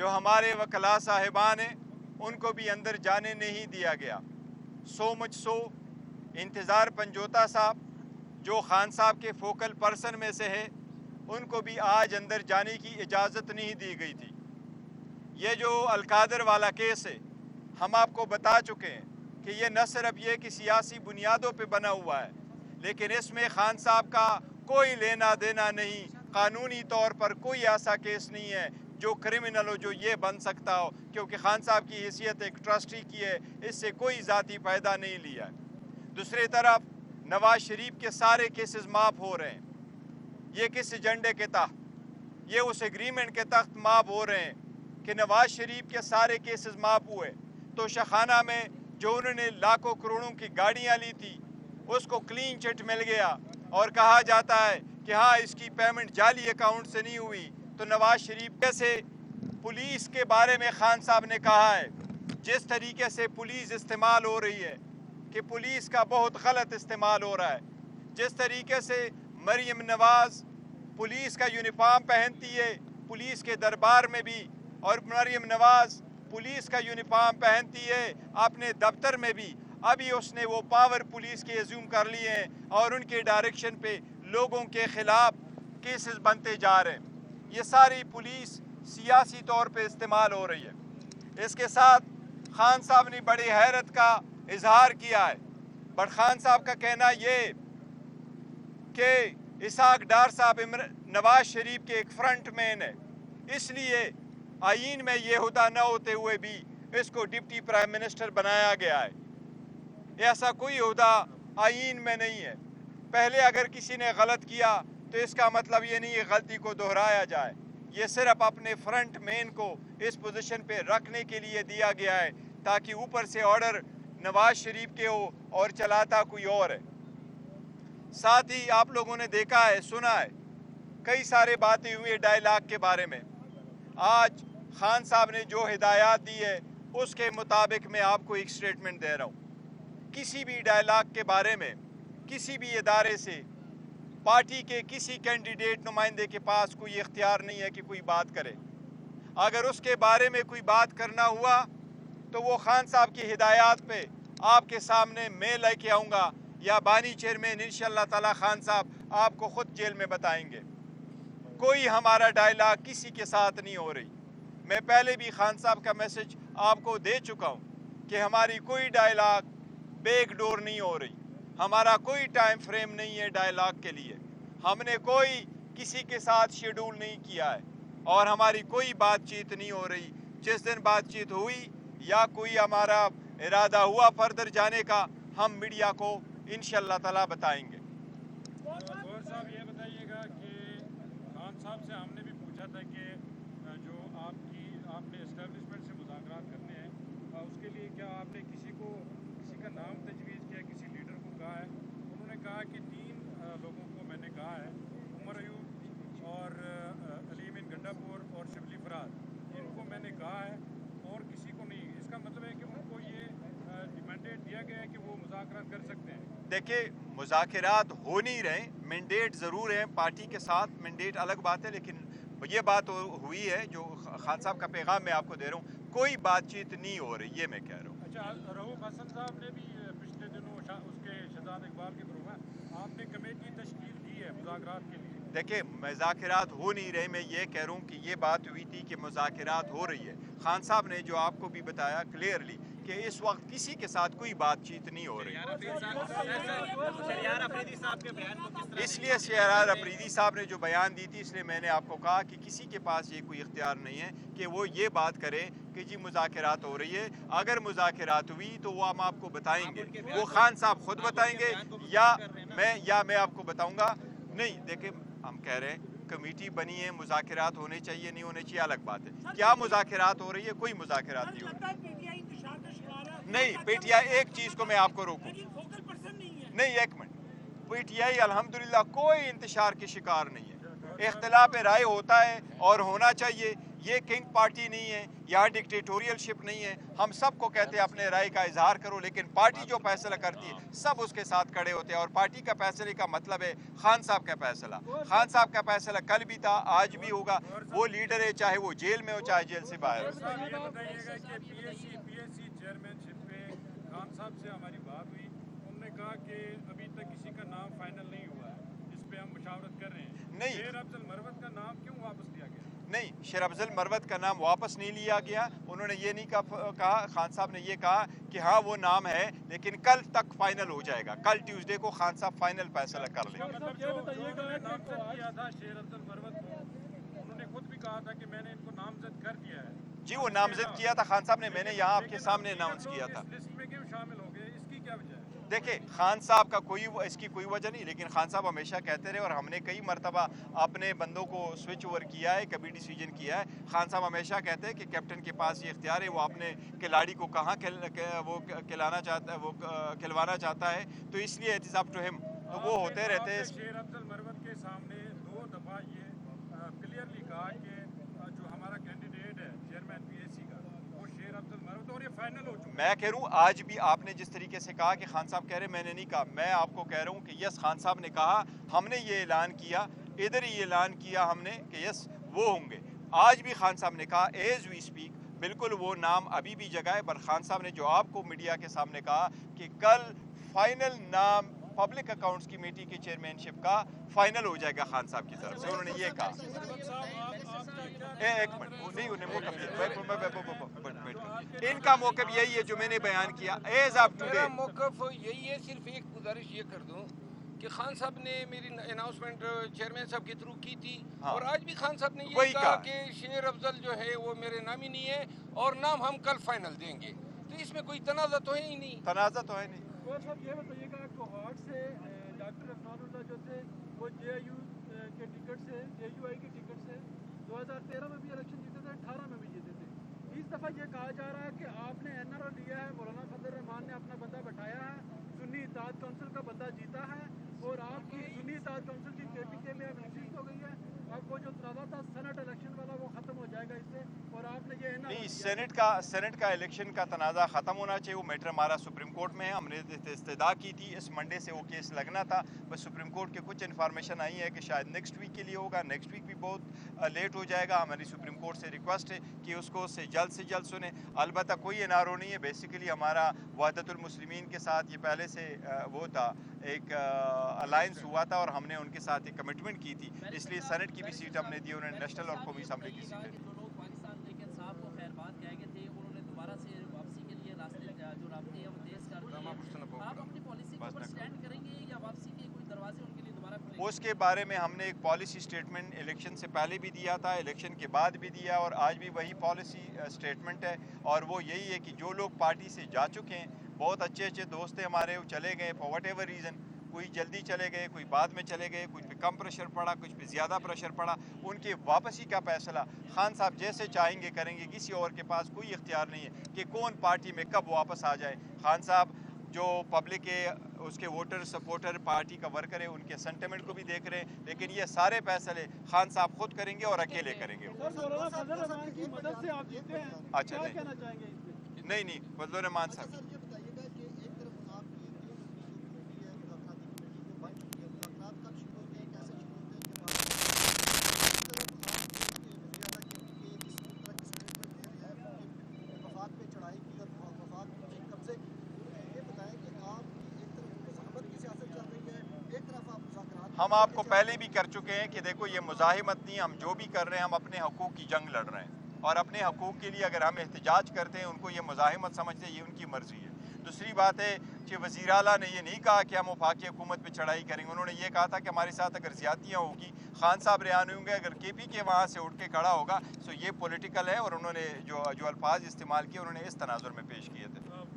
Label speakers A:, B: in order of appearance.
A: جو ہمارے وکلاء صاحبان ہیں ان کو بھی اندر جانے نہیں دیا گیا. سو مچ سو انتظار پنجوتا صاحب جو خان صاحب کے فوکل پرسن میں سے ہے ان کو بھی آج اندر جانے کی اجازت نہیں دی گئی تھی. یہ جو القادر والا کیس ہے ہم آپ کو بتا چکے ہیں کہ یہ نہ صرف یہ کہ سیاسی بنیادوں پہ بنا ہوا ہے لیکن اس میں خان صاحب کا کوئی لینا دینا نہیں. قانونی طور پر کوئی ایسا کیس نہیں ہے جو کرمنل ہو جو یہ بن سکتا ہو کیونکہ خان صاحب کی حیثیت ایک ٹرسٹی کی ہے, اس سے کوئی ذاتی فائدہ نہیں لیا ہے. دوسری طرف نواز شریف کے سارے کیسز معاف ہو رہے ہیں. یہ کس ایجنڈے کے تحت؟ یہ اس ایگریمنٹ کے تحت معاف ہو رہے ہیں کہ نواز شریف کے سارے کیسز معاف ہوئے تو شاخانہ میں جو انہوں نے لاکھوں کروڑوں کی گاڑیاں لی تھی اس کو کلین چٹ مل گیا اور کہا جاتا ہے کہ ہاں اس کی پیمنٹ جعلی اکاؤنٹ سے نہیں ہوئی. تو نواز شریف سے پولیس کے بارے میں خان صاحب نے کہا ہے جس طریقے سے پولیس استعمال ہو رہی ہے کہ پولیس کا بہت غلط استعمال ہو رہا ہے. جس طریقے سے مریم نواز پولیس کا یونیفارم پہنتی ہے پولیس کے دربار میں بھی, اور مریم نواز پولیس کا یونیفارم پہنتی ہے اپنے دفتر میں بھی, ابھی اس نے وہ پاور پولیس کے ایزیوم کر لیے ہیں اور ان کے ڈائریکشن پہ لوگوں کے خلاف کیسز بنتے جا رہے ہیں. یہ ساری پولیس سیاسی طور پہ استعمال ہو رہی ہے. اس کے ساتھ خان صاحب نے بڑی حیرت کا اظہار کیا ہے. بٹ خان صاحب کا کہنا یہ کہ اسحاق ڈار صاحب نواز شریف کے ایک فرنٹ مین ہے, اس لیے آئین میں یہ عہدہ نہ ہوتے ہوئے بھی اس کو ڈپٹی پرائم منسٹر بنایا گیا ہے. ایسا کوئی عہدہ آئین میں نہیں ہے. پہلے اگر کسی نے غلط کیا تو اس کا مطلب یہ نہیں ہے غلطی کو دہرایا جائے. یہ صرف اپنے فرنٹ مین کو اس پوزیشن پہ رکھنے کے لیے دیا گیا ہے تاکہ اوپر سے آرڈر نواز شریف کے ہو اور چلاتا کوئی اور ہے. ساتھ ہی آپ لوگوں نے دیکھا ہے سنا ہے کئی سارے باتیں ہوئی ڈائیلاگ کے بارے میں. آج خان صاحب نے جو ہدایات دی ہے اس کے مطابق میں آپ کو ایک سٹیٹمنٹ دے رہا ہوں. کسی بھی ڈائیلاگ کے بارے میں کسی بھی ادارے سے پارٹی کے کسی کینڈیڈیٹ نمائندے کے پاس کوئی اختیار نہیں ہے کہ کوئی بات کرے. اگر اس کے بارے میں کوئی بات کرنا ہوا تو وہ خان صاحب کی ہدایات پہ آپ کے سامنے میں لے کے آؤں گا یا بانی چیئرمین انشاءاللہ تعالی خان صاحب آپ کو خود جیل میں بتائیں گے. کوئی ہمارا ڈائیلاگ کسی کے ساتھ نہیں ہو رہی. میں پہلے بھی خان صاحب کا میسج آپ کو دے چکا ہوں کہ ہماری کوئی ڈائیلاگ بیک ڈور نہیں ہو رہی. ہمارا کوئی ٹائم فریم نہیں ہے ڈائیلاگ کے لیے. ہم نے کوئی کسی کے ساتھ شیڈول نہیں کیا ہے اور ہماری کوئی بات چیت نہیں ہو رہی. جس دن بات چیت ہوئی یا کوئی ہمارا ارادہ ہوا فردر جانے کا ہم میڈیا کو انشاءاللہ تعالی بتائیں گے.
B: گوہر صاحب یہ بتائیے گا کہ خان صاحب سے ہم نے بھی پوچھا تھا کہ جو آپ نے اسٹیبلشمنٹ سے مذاکرات کرنے ہیں اس کے لیے کیا آپ نے کسی کا نام تجویز کیا, کسی لیڈر کو کہا ہے؟ انہوں نے کہا کہ 3 لوگوں کو میں نے کہا ہے, عمر ایوب اور علیم گنڈاپور اور شبلی فراز, ان کو میں نے کہا ہے اور کسی کو نہیں. اس کا مطلب ہے کہ ان کو یہ مینڈیٹ دیا گیا ہے کہ وہ مذاکرات کر سکتے ہیں.
A: دیکھیں مذاکرات ہو نہیں رہے, مینڈیٹ ضرور ہے پارٹی کے ساتھ, مینڈیٹ الگ بات ہے, لیکن یہ بات ہوئی ہے جو خان صاحب کا پیغام میں آپ کو دے رہا ہوں, کوئی بات چیت نہیں ہو رہی, یہ میں کہہ رہا ہوں.
B: اچھا, رؤوف حسن صاحب نے بھی پچھلے دنوں اس کے شہزاد اقبال کے گروہ میں آپ نے کمیٹی تشکیل دی ہے مذاکرات کے لیے.
A: دیکھیں مذاکرات ہو نہیں رہے, میں یہ کہہ رہا ہوں کہ یہ بات ہوئی تھی کہ مذاکرات ہو رہی ہے. خان صاحب نے جو آپ کو بھی بتایا کلیئرلی کہ اس وقت کسی کے ساتھ کوئی بات چیت نہیں ہو رہی. اس لیے شہریار افریدی صاحب نے جو بیان دی تھی اس لیے میں نے آپ کو کہا کہ کسی کے پاس یہ کوئی اختیار نہیں ہے کہ وہ یہ بات کرے کہ جی مذاکرات ہو رہی ہے. اگر مذاکرات ہوئی تو وہ ہم آپ کو بتائیں گے, وہ خان صاحب خود بتائیں گے یا میں آپ کو بتاؤں گا. نہیں دیکھیں ہم کہہ رہے ہیں کمیٹی بنی ہے, مذاکرات ہونے چاہیے نہیں ہونے چاہیے الگ بات ہے. کیا مذاکرات ہو رہی ہے؟ کوئی مذاکرات نہیں ہو رہی. نہیں پی ٹی آئی, ایک چیز کو میں آپ کو روکوں, نہیں ایک منٹ, پی ٹی آئی الحمدللہ کوئی انتشار کے شکار نہیں ہے. اختلاف رائے ہوتا ہے اور ہونا چاہیے, ये किंग पार्टी नहीं है, यहाँ डिक्टेटोरियलशिप नहीं है। हम सबको कहते हैं अपने राय का इजहार करो, लेकिन पार्टी जो फैसला करती है सब उसके साथ खड़े होते हैं। और पार्टी का फैसले का मतलब है खान साहब का फैसला। खान साहब का फैसला कल भी था, आज भी होगा। वो लीडर है, चाहे वो जेल में हो चाहे जेल से बाहर हो।
B: साहब ये बताइएगा कि पीएससी चेयरमैनशिप पे खान साहब से हमारी बात हुई, उन्होंने कहा कि अभी तक किसी का नाम फाइनल नहीं हुआ है, इस पे हम मुशावरत कर रहे हैं।
A: नहीं।
B: शेर अफजल मरवत का नाम क्यों वापस लिया गया?
A: नहीं, शेर अफजल मरवत का नाम वापस नहीं लिया गया। उन्होंने ये नहीं कहा, खान साहब ने ये कहा कि हाँ वो नाम है, लेकिन कल तक फाइनल हो जाएगा। कल ट्यूसडे को खान साहब फाइनल फैसला कर लेंगे।
B: मतलब जो उन्होंने नामजद किया था शेर अफजल मरवत को, उन्होंने खुद भी कहा था कि मैंने इनको नामजद कर दिया है।
A: जी वो नामजद किया था खान साहब ने, मैंने यहाँ आपके सामने अनाउंस किया था।
B: इस लिस्ट में क्यों शामिल हो गए, इसकी क्या वजह है?
A: देखिए खान साहब का इसकी कोई वजह नहीं, लेकिन खान साहब हमेशा कहते रहे और हमने कई मरतबा अपने बंदों को स्विच ओवर किया है, कभी डिसीजन किया है। खान साहब हमेशा कहते हैं कि कैप्टन के पास ये इख्तियार है, वो अपने खिलाड़ी को कहाँ खिलवाना चाहता है, तो इसलिए it is up to him. तो वो होते रहते हैं।
B: शेर अफजल मरवत के सामने 2 दफ़ा ये क्लियरली कहा कि जो हमारा कैंडिडेट है चेयरमैन पीएससी का, वो शेर अफजल मरवत, और ये फाइनल हो चुका है।
A: मैं कह रहा हूँ आज भी आपने जिस तरीके से कहा कि खान साहब कह रहे, मैंने नहीं कहा। मैं आपको कह रहा हूँ कि यस खान साहब ने कहा, हमने ये ऐलान किया, इधर ही ऐलान किया हमने कि यस वो होंगे। आज भी खान साहब ने कहा एज वी स्पीक, बिल्कुल वो नाम अभी भी जगह है। पर खान साहब ने जो आपको मीडिया के सामने कहा कि कल फाइनल नाम पब्लिक अकाउंट्स कमेटी की चेयरमैनशिप का फाइनल हो जाएगा खान साहब की तरफ से, उन्होंने ये कहा। एक मिनट, नहीं उन्हें मौक़िफ़ इनका मौक़िफ़ यही है जो मैंने बयान किया एज ऑफ टुडे।
C: मेरा मौक़िफ़ यही है, सिर्फ एक गुजारिश ये कर दूं कि खान साहब ने मेरी अनाउंसमेंट चेयरमैन साहब के थ्रू की थी,
A: हाँ।
C: और आज भी खान साहब ने
A: वही
C: ये कहा
A: कहा।
C: कि शेर अफजल जो है वो मेरे नामिनी है और नाम हम कल फाइनल देंगे। तो इसमें कोई तनाज़ा तो है ही नहीं।
A: तनाज़ा तो है नहीं।
D: और साहब ये बताइएगा कोहाट से डॉक्टर अफसानुल्लाह जो थे वो जेआईयू के टिकट से, जेयूआई के टिकट से 2013 में भी इलेक्शन जीते थे, 18 में भी जीते थे। इस दफ़ा ये कहा जा रहा है कि आपने एनआरओ लिया है, मौलाना फजल रहमान ने अपना बंदा बैठाया है, सुन्नी इत्तेहाद काउंसिल का बंदा जीता है, और आपकी सुन्नी इत्तेहाद काउंसिल की केपीके में अब नशिस्त हो गई है। अब वो जो तनाज़ा था सेनेट इलेक्शन वाला वो ख़त्म हो जाएगा इससे, और आपने ये
A: नहीं, सेनेट का इलेक्शन का तनाज़ा ख़त्म होना चाहिए। वो मैटर हमारा सुप्रीम कोर्ट में है, हमने इस्तदा की थी, इस मंडे से वो केस लगना था। बस सुप्रीम कोर्ट के कुछ इन्फॉर्मेशन आई है कि शायद नेक्स्ट वीक के लिए होगा, नेक्स्ट वीक भी बहुत लेट हो जाएगा। हमारी सुप्रीम कोर्ट से रिक्वेस्ट है कि उसको से जल्द सुने। अलबत्ता कोई एनआरओ नहीं है, बेसिकली हमारा वहदतुल मुस्लिमीन के साथ ये पहले से वो था, एक अलायंस हुआ था और हमने उनके साथ एक कमिटमेंट की थी, इसलिए सेनेट की भी सीट हमने दी, उन्होंने नेशनल और कौमी असम्बली की सीटें दी।
E: जो लोग पाकिस्तान लेकिन साहब को खैरबाद कह गए थे, उन्होंने दोबारा से वापसी के लिए रास्ते जो रास्ते हैं वो तेज कर दिए हैं। आप अपनी पॉलिसी के ऊपर स्टैंड करेंगे या वापसी के कोई दरवाजे उनके लिए दोबारा खुलेंगे?
A: उसके बारे में हमने एक पॉलिसी स्टेटमेंट इलेक्शन से पहले भी दिया था, इलेक्शन के बाद भी दिया, और आज भी वही पॉलिसी स्टेटमेंट है। और वो यही है कि जो लोग पार्टी से जा चुके हैं, बहुत अच्छे दोस्त हैं हमारे, वो चले गए फॉर वट एवर रीज़न, कोई जल्दी चले गए, कोई बाद में चले गए, कुछ पे कम प्रेशर पड़ा, कुछ पे ज़्यादा प्रेशर पड़ा, उनके वापसी का फैसला खान साहब जैसे चाहेंगे करेंगे। किसी और के पास कोई इख्तियार नहीं है कि कौन पार्टी में कब वापस आ जाए। खान साहब जो पब्लिक के उसके वोटर सपोर्टर पार्टी का वर्कर है, उनके सेंटिमेंट को भी देख रहे हैं, लेकिन ये सारे फैसले खान साहब खुद करेंगे और अकेले करेंगे।
D: सर मौलाना फजल रहमान की मदद से आप जीते हैं,
A: अच्छा,
D: क्या
A: नहीं।
D: कहना चाहेंगे इस पे?
A: नहीं फजल रहमान साहब,
F: सर ये बताइएगा कि एक तरफ आप ये जो कमेटी है, मुलाकाती कमेटी जो बन चुकी है, मुलाकात कब शुरू होते हैं, कैसे शुरू होते हैं, कि वफाक पे चढ़ाई की और वफाक पे कब्जे की, ये बताएं कि आप एक तरफ मुज़ाहमत की सियासत चल रही है, एक तरफ आप मुज़ाकरात।
A: हम आपको पहले भी कर चुके हैं कि देखो ये मुज़ाहिमत नहीं, हम जो भी कर रहे हैं हम अपने हकूक़ की जंग लड़ रहे हैं, और अपने हकूक़ के लिए अगर हम एहतजाज करते हैं, उनको ये मुज़ाहिमत समझते हैं, ये उनकी मर्ज़ी है। दूसरी बात है कि वज़ीर आला ने ये नहीं कहा कि हम वफाकी हुकूमत पे चढ़ाई करेंगे, उन्होंने ये कहा था कि हमारे साथ अगर ज़्यादतियाँ होगी, खान साहब रिहा नहीं होंगे, अगर के पी के वहाँ से उठ के खड़ा होगा, तो ये पॉलिटिकल है। और उन्होंने जो अल्फाज इस्तेमाल किए उन्होंने इस तनाजुर में पेश किए थे।